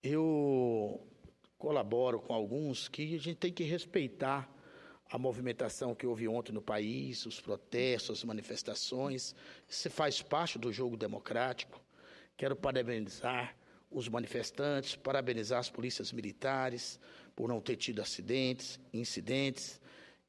Eu colaboro com alguns que a gente tem que respeitar a movimentação que houve ontem no país, os protestos, as manifestações. Isso faz parte do jogo democrático. Quero parabenizar os manifestantes, parabenizar as polícias militares por não ter tido acidentes, incidentes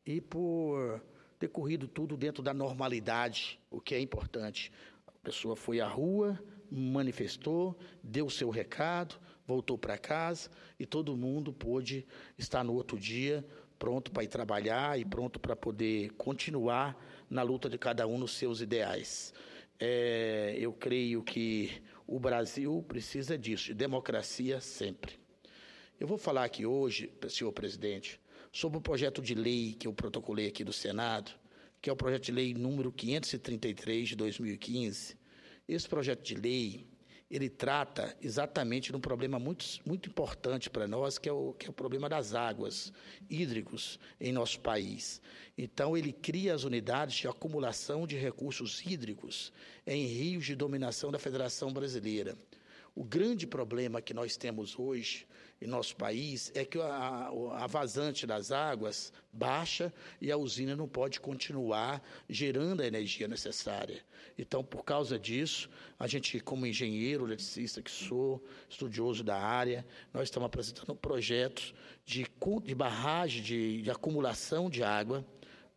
e por ter corrido tudo dentro da normalidade, o que é importante. A pessoa foi à rua, manifestou, deu o seu recado, voltou para casa e todo mundo pôde estar no outro dia pronto para ir trabalhar e pronto para poder continuar na luta de cada um nos seus ideais. Eu creio que o Brasil precisa disso, de democracia sempre. Eu vou falar aqui hoje, senhor presidente, sobre o projeto de lei que eu protocolei aqui do Senado, que é o projeto de lei número 533 de 2015. Esse projeto de lei, ele trata exatamente de um problema muito importante para nós, que é o problema das águas hídricos em nosso país. Então, ele cria as unidades de acumulação de recursos hídricos em rios de dominação da Federação Brasileira. O grande problema que nós temos hoje em nosso país é que a vazante das águas baixa e a usina não pode continuar gerando a energia necessária. Então, por causa disso, a gente, como engenheiro, eletricista que sou, estudioso da área, nós estamos apresentando projetos de barragem, de acumulação de água,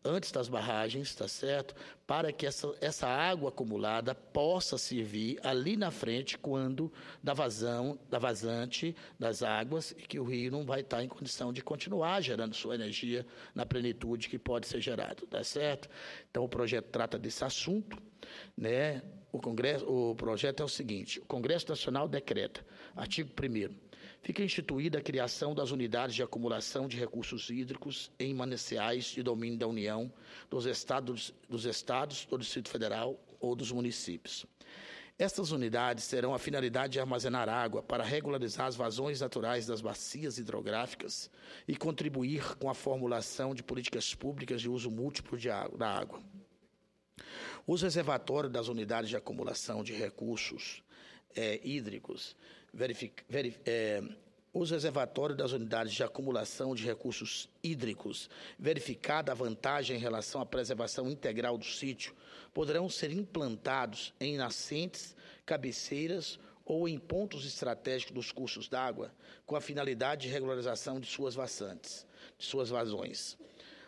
antes das barragens, está certo? Para que essa água acumulada possa servir ali na frente quando da vazante das águas e que o rio não vai estar em condição de continuar gerando sua energia na plenitude que pode ser gerado, tá certo? Então o projeto trata desse assunto, né? O projeto é o seguinte: o Congresso Nacional decreta, artigo 1º, fica instituída a criação das unidades de acumulação de recursos hídricos em mananciais de domínio da União, dos estados, do Distrito Federal ou dos municípios. Estas unidades terão a finalidade de armazenar água para regularizar as vazões naturais das bacias hidrográficas e contribuir com a formulação de políticas públicas de uso múltiplo da água. Os reservatórios das unidades de acumulação de recursos hídricos os reservatórios das unidades de acumulação de recursos hídricos, verificada a vantagem em relação à preservação integral do sítio, poderão ser implantados em nascentes, cabeceiras ou em pontos estratégicos dos cursos d'água, com a finalidade de regularização de suas vazões.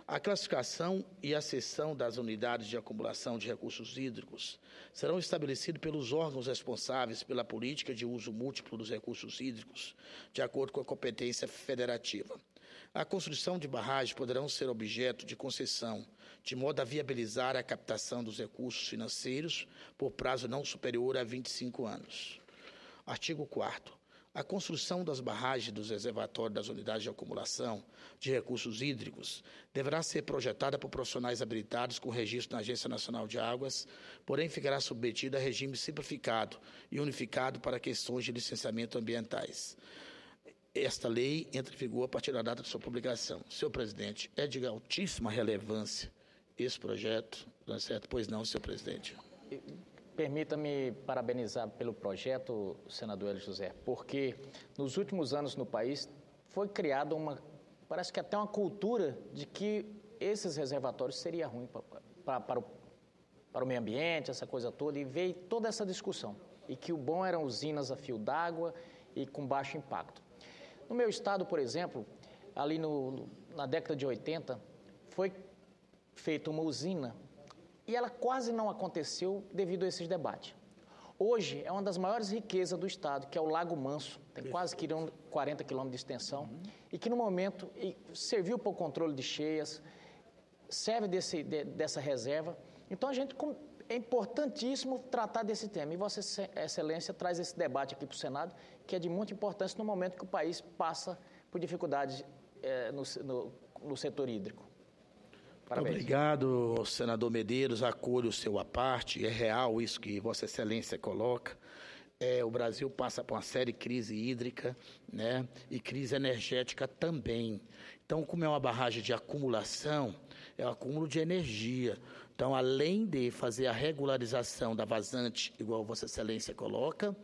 A classificação e a cessão das unidades de acumulação de recursos hídricos serão estabelecidos pelos órgãos responsáveis pela política de uso múltiplo dos recursos hídricos, de acordo com a competência federativa. A construção de barragens poderão ser objeto de concessão, de modo a viabilizar a captação dos recursos financeiros por prazo não superior a 25 anos. Artigo 4º. A construção das barragens dos reservatórios das unidades de acumulação de recursos hídricos deverá ser projetada por profissionais habilitados com registro na Agência Nacional de Águas, porém ficará submetida a regime simplificado e unificado para questões de licenciamento ambientais. Esta lei entra em vigor a partir da data de sua publicação. Senhor presidente, é de altíssima relevância esse projeto, não é certo? Pois não, senhor presidente. Permita-me parabenizar pelo projeto, senador Hélio José, porque nos últimos anos no país foi criada parece que até uma cultura de que esses reservatórios seria ruim para o meio ambiente, essa coisa toda, e veio toda essa discussão, e que o bom eram usinas a fio d'água e com baixo impacto. No meu estado, por exemplo, ali na década de 80, foi feita uma usina e ela quase não aconteceu devido a esses debates. Hoje, é uma das maiores riquezas do estado, que é o Lago Manso, tem quase 40 quilômetros de extensão, e que no momento serviu para o controle de cheias, serve dessa reserva. Então, é importantíssimo tratar desse tema. E Vossa Excelência traz esse debate aqui para o Senado, que é de muita importância no momento que o país passa por dificuldades no setor hídrico. Parabéns. Obrigado, senador Medeiros, acolho o seu à parte, é real isso que Vossa Excelência coloca. O Brasil passa por uma séria crise hídrica, né, e crise energética também. Então, como é uma barragem de acumulação, é um acúmulo de energia. Então, além de fazer a regularização da vazante, igual Vossa Excelência coloca,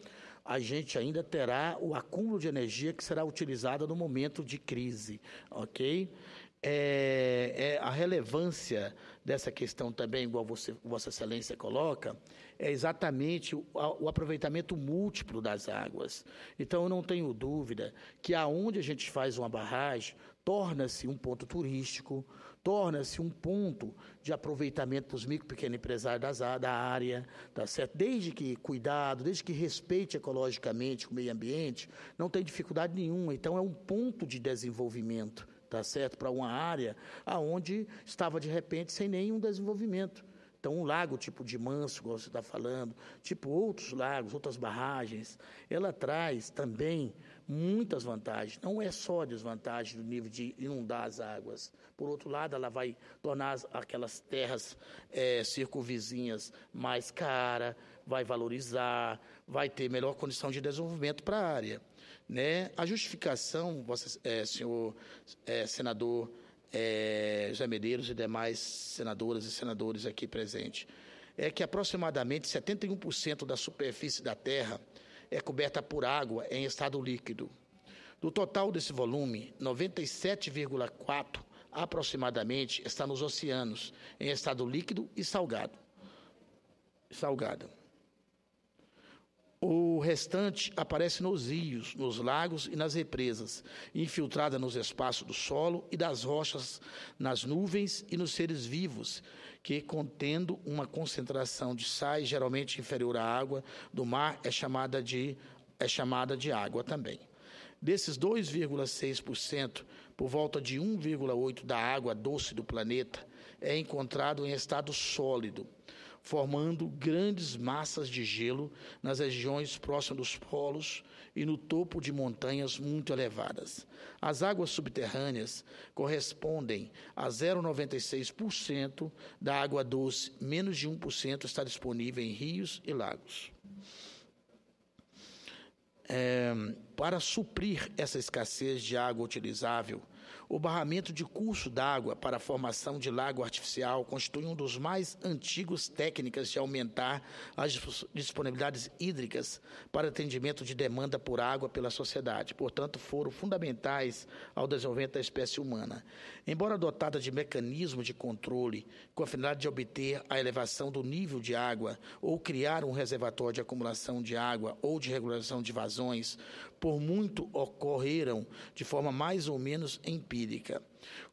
a gente ainda terá o acúmulo de energia que será utilizada no momento de crise, ok? A relevância dessa questão também, igual Vossa Excelência coloca, é exatamente o aproveitamento múltiplo das águas. Então, eu não tenho dúvida que aonde a gente faz uma barragem, torna-se um ponto turístico, torna-se um ponto de aproveitamento para os micro e pequenos empresários da área, tá certo? Desde que cuidado, desde que respeite ecologicamente o meio ambiente, não tem dificuldade nenhuma. Então, é um ponto de desenvolvimento, tá certo? Para uma área aonde estava, de repente, sem nenhum desenvolvimento. Então, um lago tipo de Manso, como você está falando, tipo outros lagos, outras barragens, ela traz também muitas vantagens. Não é só desvantagem do nível de inundar as águas. Por outro lado, ela vai tornar aquelas terras circunvizinhas mais caras, vai valorizar, vai ter melhor condição de desenvolvimento para a área. Né? A justificação, senhor senador José Medeiros e demais senadoras e senadores aqui presentes, é que aproximadamente 71% da superfície da terra é coberta por água em estado líquido. Do total desse volume, 97,4% aproximadamente está nos oceanos, em estado líquido e salgado. O restante aparece nos rios, nos lagos e nas represas, infiltrada nos espaços do solo e das rochas, nas nuvens e nos seres vivos, que, contendo uma concentração de sais geralmente inferior à água do mar, é chamada de água também. Desses 2,6%, por volta de 1,8% da água doce do planeta é encontrado em estado sólido, formando grandes massas de gelo nas regiões próximas dos polos e no topo de montanhas muito elevadas. As águas subterrâneas correspondem a 0,96% da água doce, menos de 1% está disponível em rios e lagos. Para suprir essa escassez de água utilizável, o barramento de curso d'água para a formação de lago artificial constitui um dos mais antigos técnicas de aumentar as disponibilidades hídricas para atendimento de demanda por água pela sociedade. Portanto, foram fundamentais ao desenvolvimento da espécie humana. Embora dotada de mecanismo de controle com a finalidade de obter a elevação do nível de água ou criar um reservatório de acumulação de água ou de regulação de vazões, por muito ocorreram de forma mais ou menos empírica.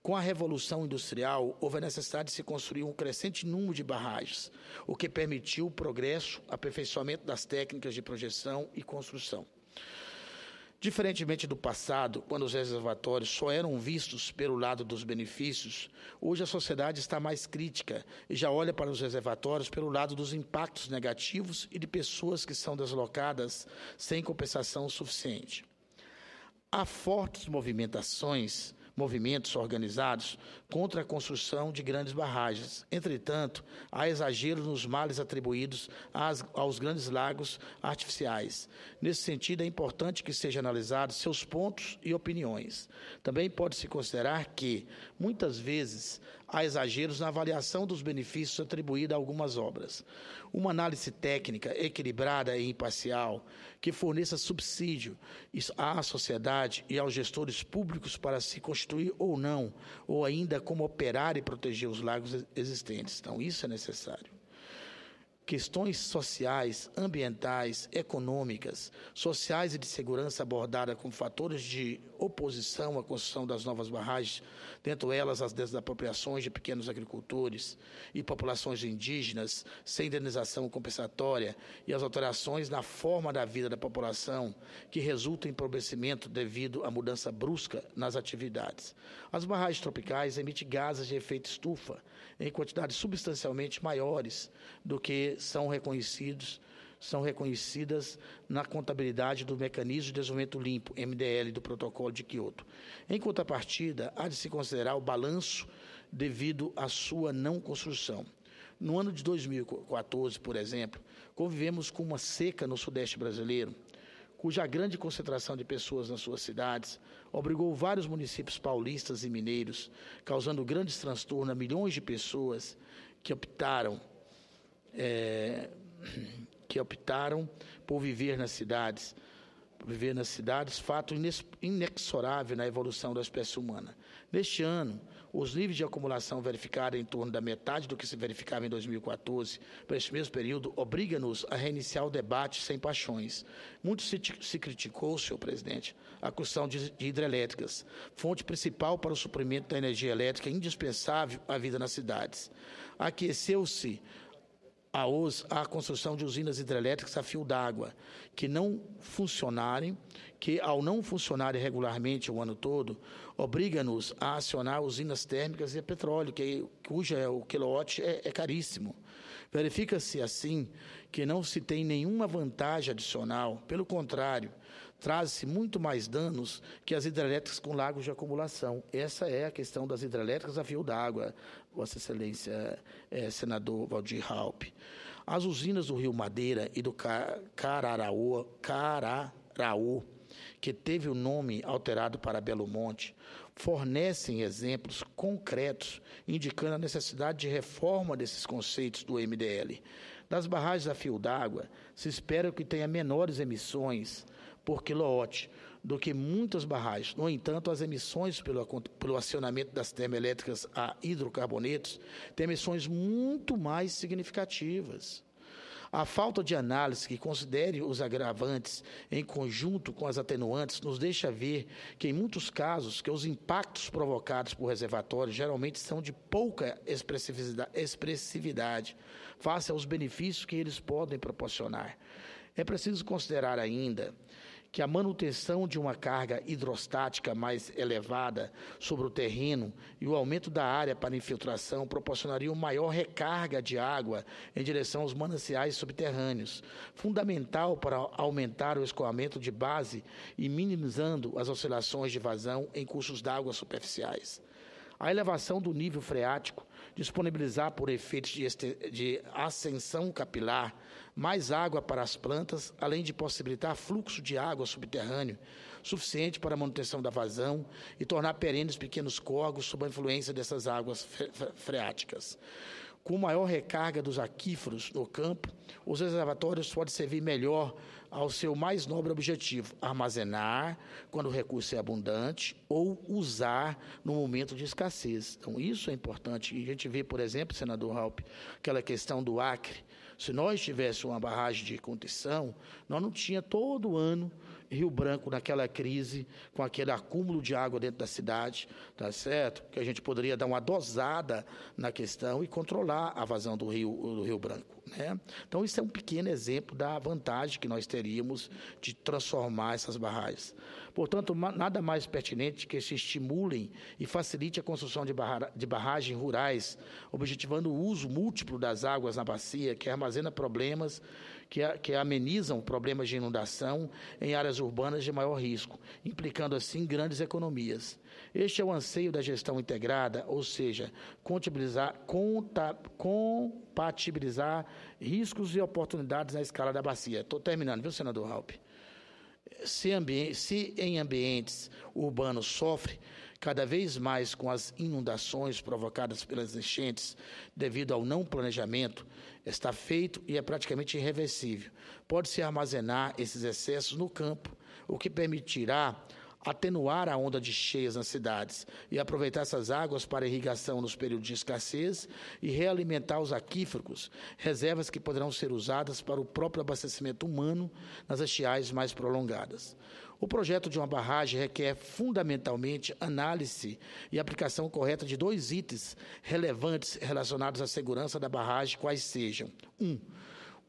Com a Revolução Industrial, houve a necessidade de se construir um crescente número de barragens, o que permitiu o progresso, aperfeiçoamento das técnicas de projeção e construção. Diferentemente do passado, quando os reservatórios só eram vistos pelo lado dos benefícios, hoje a sociedade está mais crítica e já olha para os reservatórios pelo lado dos impactos negativos e de pessoas que são deslocadas sem compensação suficiente. Há fortes movimentos organizados contra a construção de grandes barragens. Entretanto, há exageros nos males atribuídos aos grandes lagos artificiais. Nesse sentido, é importante que sejam analisados seus pontos e opiniões. Também pode-se considerar que, muitas vezes, há exageros na avaliação dos benefícios atribuídos a algumas obras. Uma análise técnica, equilibrada e imparcial, que forneça subsídio à sociedade e aos gestores públicos para se constituir ou não, ou ainda como operar e proteger os lagos existentes. Então, isso é necessário. Questões sociais, ambientais, econômicas, sociais e de segurança abordadas como fatores de oposição à construção das novas barragens, dentre elas as desapropriações de pequenos agricultores e populações indígenas sem indenização compensatória e as alterações na forma da vida da população que resultam em empobrecimento devido à mudança brusca nas atividades. As barragens tropicais emitem gases de efeito estufa em quantidades substancialmente maiores do que são reconhecidas na contabilidade do Mecanismo de Desenvolvimento Limpo, MDL, do Protocolo de Quioto. Em contrapartida, há de se considerar o balanço devido à sua não construção. No ano de 2014, por exemplo, convivemos com uma seca no Sudeste brasileiro, cuja grande concentração de pessoas nas suas cidades obrigou vários municípios paulistas e mineiros, causando grandes transtornos a milhões de pessoas que optaram que optaram por viver nas cidades, fato inexorável na evolução da espécie humana. Neste ano, os níveis de acumulação verificados em torno da metade do que se verificava em 2014, para este mesmo período, obriga-nos a reiniciar o debate sem paixões. Muito se criticou, senhor presidente, a construção de hidrelétricas, fonte principal para o suprimento da energia elétrica indispensável à vida nas cidades. Aqueceu-se a construção de usinas hidrelétricas a fio d'água, que ao não funcionarem regularmente o ano todo, obriga-nos a acionar usinas térmicas e petróleo, o quilowatt é caríssimo. Verifica-se, assim, que não se tem nenhuma vantagem adicional, pelo contrário, traz-se muito mais danos que as hidrelétricas com lagos de acumulação. Essa é a questão das hidrelétricas a fio d'água, Vossa Excelência, senador Waldir Raupp. As usinas do Rio Madeira e do Cararaú, que teve o nome alterado para Belo Monte, fornecem exemplos concretos indicando a necessidade de reforma desses conceitos do MDL. Das barragens a fio d'água, se espera que tenha menores emissões por quilowatt do que muitas barragens. No entanto, as emissões pelo acionamento das termoelétricas a hidrocarbonetos têm emissões muito mais significativas. A falta de análise que considere os agravantes em conjunto com as atenuantes nos deixa ver que, em muitos casos, que os impactos provocados por reservatórios geralmente são de pouca expressividade face aos benefícios que eles podem proporcionar. É preciso considerar ainda que a manutenção de uma carga hidrostática mais elevada sobre o terreno e o aumento da área para infiltração proporcionariam maior recarga de água em direção aos mananciais subterrâneos, fundamental para aumentar o escoamento de base e minimizando as oscilações de vazão em cursos d'água superficiais. A elevação do nível freático disponibilizar por efeitos de ascensão capilar mais água para as plantas, além de possibilitar fluxo de água subterrâneo suficiente para a manutenção da vazão e tornar perenes pequenos córregos sob a influência dessas águas freáticas. Com maior recarga dos aquíferos no campo, os reservatórios podem servir melhor ao seu mais nobre objetivo, armazenar quando o recurso é abundante ou usar no momento de escassez. Então, isso é importante. E a gente vê, por exemplo, senador Raupp, aquela questão do Acre. Se nós tivéssemos uma barragem de contenção, nós não tínhamos todo ano Rio Branco naquela crise, com aquele acúmulo de água dentro da cidade, tá certo? Que a gente poderia dar uma dosada na questão e controlar a vazão do Rio Branco, né? Então, isso é um pequeno exemplo da vantagem que nós teríamos de transformar essas barragens. Portanto, nada mais pertinente que se estimulem e facilite a construção de barragens rurais, objetivando o uso múltiplo das águas na bacia, que armazena problemas, que amenizam problemas de inundação em áreas urbanas de maior risco, implicando, assim, grandes economias. Este é o anseio da gestão integrada, ou seja, compatibilizar riscos e oportunidades na escala da bacia. Estou terminando, viu, senador Raupp? Se em ambientes urbanos sofre cada vez mais com as inundações provocadas pelas enchentes devido ao não planejamento, está feito e é praticamente irreversível. Pode-se armazenar esses excessos no campo, o que permitirá atenuar a onda de cheias nas cidades e aproveitar essas águas para irrigação nos períodos de escassez e realimentar os aquíferos, reservas que poderão ser usadas para o próprio abastecimento humano nas estiagens mais prolongadas. O projeto de uma barragem requer fundamentalmente análise e aplicação correta de 2 itens relevantes relacionados à segurança da barragem, quais sejam: 1.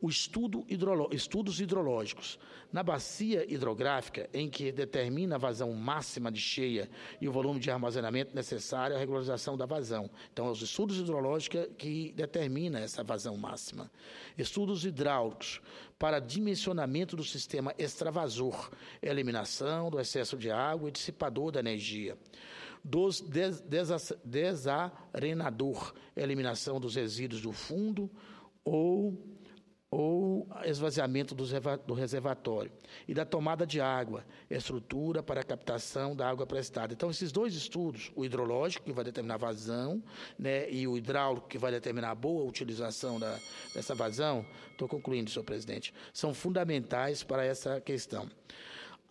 Estudos hidrológicos. Na bacia hidrográfica, em que determina a vazão máxima de cheia e o volume de armazenamento necessário à regularização da vazão. Então, os estudos hidrológicos que determinam essa vazão máxima. Estudos hidráulicos para dimensionamento do sistema extravasor, eliminação do excesso de água e dissipador da energia. Desarenador, eliminação dos resíduos do fundo ou ou esvaziamento do reservatório, e da tomada de água, estrutura para a captação da água prestada. Então, esses dois estudos, o hidrológico, que vai determinar a vazão, né, e o hidráulico, que vai determinar a boa utilização dessa vazão, estou concluindo, senhor presidente, são fundamentais para essa questão.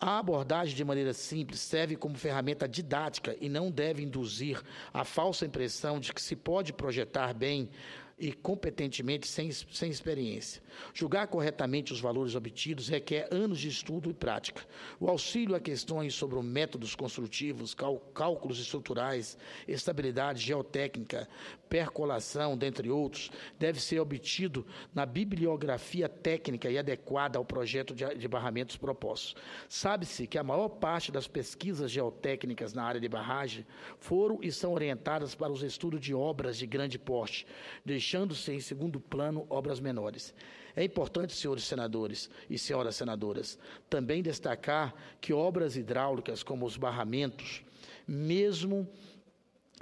A abordagem, de maneira simples, serve como ferramenta didática e não deve induzir a falsa impressão de que se pode projetar bem e competentemente sem experiência. Julgar corretamente os valores obtidos requer anos de estudo e prática. O auxílio a questões sobre métodos construtivos, cálculos estruturais, estabilidade geotécnica, percolação, dentre outros, deve ser obtido na bibliografia técnica e adequada ao projeto de barramentos propostos. Sabe-se que a maior parte das pesquisas geotécnicas na área de barragem foram e são orientadas para os estudos de obras de grande porte, deixando-se em segundo plano obras menores. É importante, senhores senadores e senhoras senadoras, também destacar que obras hidráulicas como os barramentos, mesmo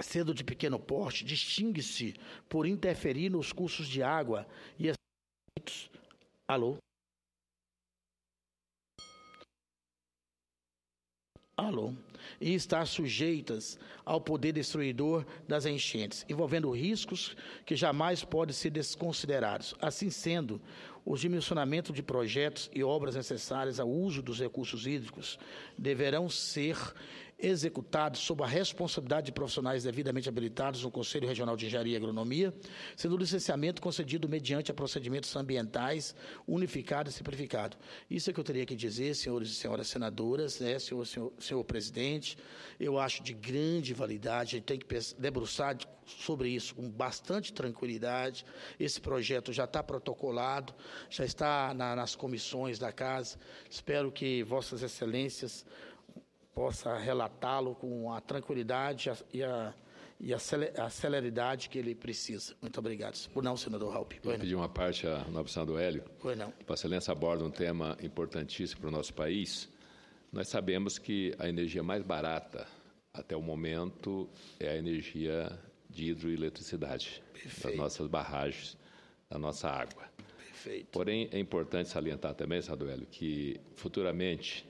sendo de pequeno porte, distingue-se por interferir nos cursos de água e Alô? E estar sujeitas ao poder destruidor das enchentes, envolvendo riscos que jamais podem ser desconsiderados. Assim sendo, o dimensionamento de projetos e obras necessárias ao uso dos recursos hídricos deverão ser executados sob a responsabilidade de profissionais devidamente habilitados no Conselho Regional de Engenharia e Agronomia, sendo o licenciamento concedido mediante a procedimentos ambientais unificados e simplificados. Isso é que eu teria que dizer, senhores e senhoras senadoras, né, senhor presidente. Eu acho de grande validade, a gente tem que debruçar sobre isso com bastante tranquilidade. Esse projeto já está protocolado, já está nas comissões da Casa. Espero que Vossas Excelências possa relatá-lo com a tranquilidade e a celeridade que ele precisa. Muito obrigado. Por não, senador Raup. Eu pedi uma parte ao nobre senador Hélio. Pois não. Vossa Excelência aborda um tema importantíssimo para o nosso país. Nós sabemos que a energia mais barata, até o momento, é a energia de hidroeletricidade. Perfeito. Das nossas barragens, da nossa água. Perfeito. Porém, é importante salientar também, senador Hélio, que futuramente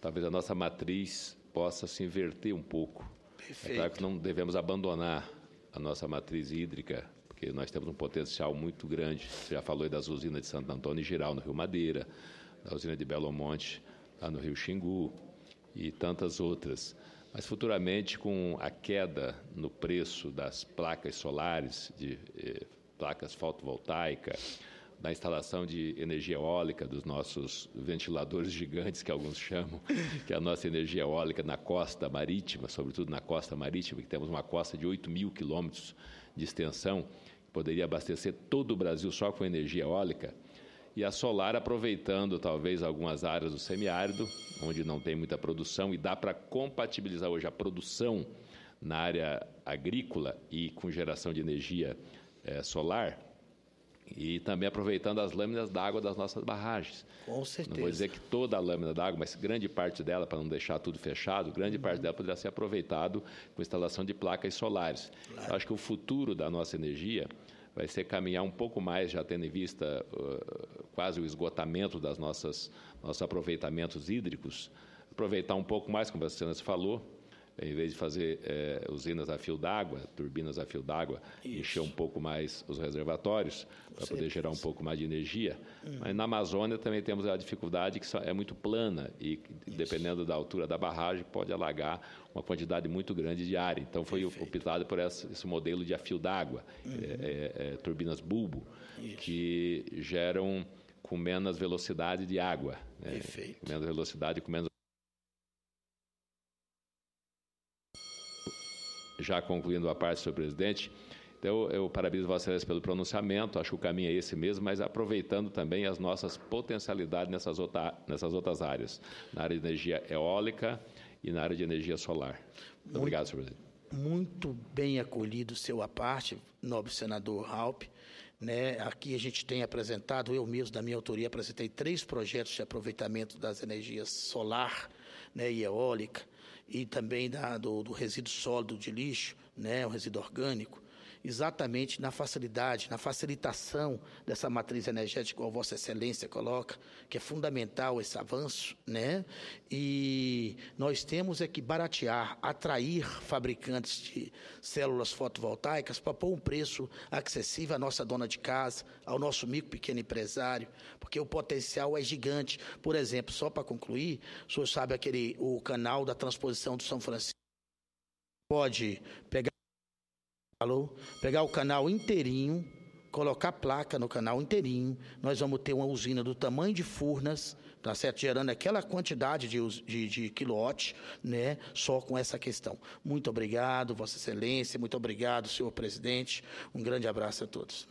talvez a nossa matriz possa se inverter um pouco. Perfeito. É claro que não devemos abandonar a nossa matriz hídrica, porque nós temos um potencial muito grande. Você já falou aí das usinas de Santo Antônio e Giral, no Rio Madeira, da usina de Belo Monte, lá no Rio Xingu, e tantas outras. Mas futuramente, com a queda no preço das placas solares, de placas fotovoltaicas, da instalação de energia eólica, dos nossos ventiladores gigantes, que alguns chamam, que é a nossa energia eólica na costa marítima, sobretudo na costa marítima, que temos uma costa de 8.000 quilômetros de extensão, que poderia abastecer todo o Brasil só com energia eólica, e a solar aproveitando talvez algumas áreas do semiárido, onde não tem muita produção, e dá para compatibilizar hoje a produção na área agrícola e com geração de energia solar, e também aproveitando as lâminas d'água das nossas barragens. Com certeza. Não vou dizer que toda a lâmina d'água, mas grande parte dela, para não deixar tudo fechado, grande parte dela poderá ser aproveitado com instalação de placas solares. Claro. Eu acho que o futuro da nossa energia vai ser caminhar um pouco mais, já tendo em vista quase o esgotamento das nossos aproveitamentos hídricos, aproveitar um pouco mais, como a senhora falou, em vez de fazer usinas a fio d'água, turbinas a fio d'água, encher um pouco mais os reservatórios para poder gerar um pouco mais de energia. Mas na Amazônia também temos a dificuldade que é muito plana e, dependendo da altura da barragem, pode alagar uma quantidade muito grande de área. Então, foi optado por esse modelo de a fio d'água, turbinas bulbo, que geram com menos velocidade de água. Com menos velocidade, com menos... Já concluindo a parte, senhor presidente, então eu parabenizo Vossa Excelência pelo pronunciamento, acho que o caminho é esse mesmo, mas aproveitando também as nossas potencialidades nessas outras áreas, na área de energia eólica e na área de energia solar. Muito obrigado, senhor presidente. Muito bem acolhido seu à parte, nobre senador Raup. Né? Aqui a gente tem apresentado, eu mesmo, da minha autoria, apresentei 3 projetos de aproveitamento das energias solar, né, e eólica, e também do resíduo sólido de lixo, né, o resíduo orgânico. exatamente na facilidade, na facilitação dessa matriz energética, como Vossa Excelência coloca, que é fundamental esse avanço, né? E nós temos que baratear, atrair fabricantes de células fotovoltaicas para pôr um preço acessível à nossa dona de casa, ao nosso micro pequeno empresário, porque o potencial é gigante. Por exemplo, só para concluir, o senhor sabe o canal da transposição do São Francisco, pode pegar o canal inteirinho, colocar placa no canal inteirinho, nós vamos ter uma usina do tamanho de Furnas, tá certo? Gerando aquela quantidade de quilowatt, né? Só com essa questão. Muito obrigado, Vossa Excelência, muito obrigado, senhor presidente. Um grande abraço a todos.